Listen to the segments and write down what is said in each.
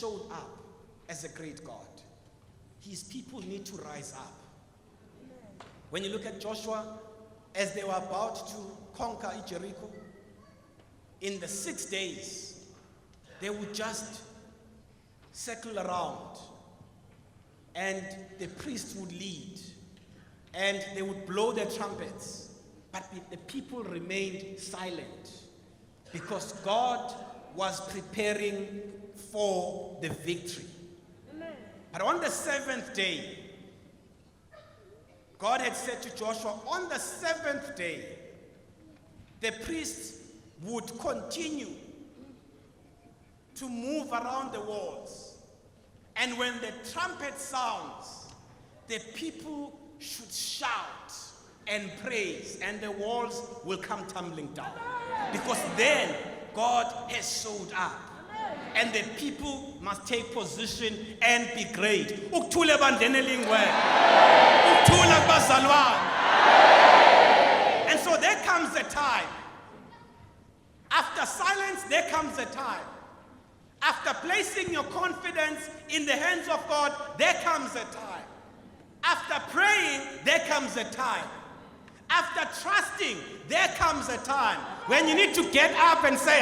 showed up as a great God. His people need to rise up. When you look at Joshua, as they were about to conquer Jericho, in the 6 days, they would just circle around, and the priest would lead, and they would blow their trumpets, but the people remained silent because God was preparing for the victory. But on the 7th day, God had said to Joshua, on the 7th day, the priests would continue to move around the walls. And when the trumpet sounds, the people should shout and praise, and the walls will come tumbling down. Because then God has showed up. And the people must take position and be great. Ukuthula bandenele ingwe. Ukuthula kubazalwane. And so there comes a time. After silence, there comes a time. After placing your confidence in the hands of God, there comes a time. After praying, there comes a time. After trusting, there comes a time when you need to get up and say,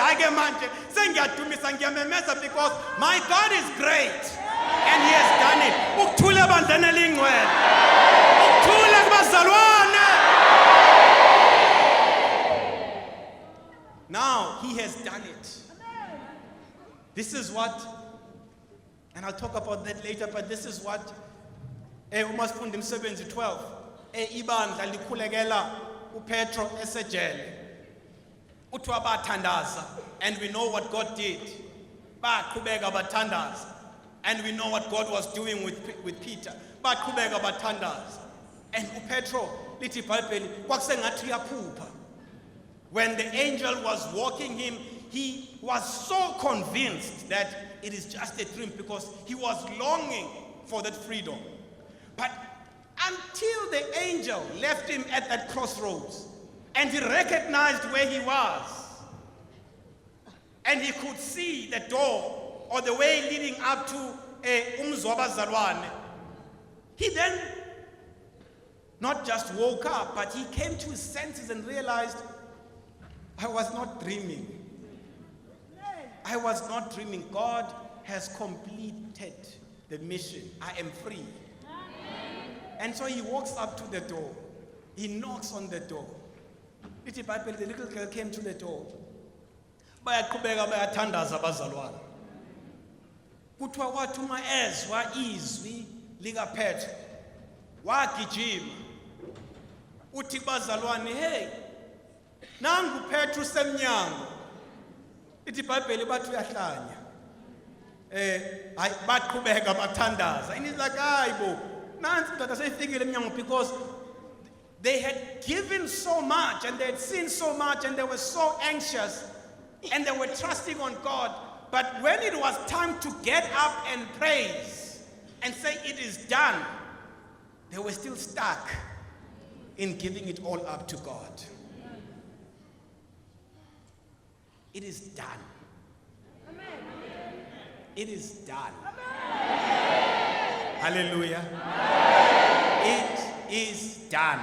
because my God is great and He has done it. Now He has done it. This is what, and I'll talk about that later, but this is what uMasifunda Msebenzi 12 ibandla likhulekela uPetro esejele uthiwa bathandaza, and we know what God did. Baqhubeka bathandaza, and we know what God was doing with Peter. Baqhubeka bathandaza, and uPetro lithi iBhayibheli kwakusengathi uyaphupha. When the angel was walking him, he was so convinced that it is just a dream because he was longing for that freedom. But until the angel left him at that crossroads and he recognized where he was and he could see the door or the way leading up to Zalwane, he then not just woke up, but he came to his senses and realized, I was not dreaming. I was not dreaming. God has completed the mission. I am free. And so he walks up to the door. He knocks on the door. The little girl came to the door. Bayaqhubeka bayathandaza abazalwane. Kuthiwa wathuma ezwa izwi likaPetro. Wagijima. Uthi bazalwane, hey, nangu Petru semnyango. Ithi iBhayibheli bathi uyahlanya. Baqhubeka bathandaza. And he's like, hayibo, nansi ndoda seyifikile emnyango, because they had given so much and they had seen so much and they were so anxious and they were trusting on God. But when it was time to get up and praise and say it is done, they were still stuck in giving it all up to God. It is done. Amen. It is done. Amen. Hallelujah. Amen. It is done.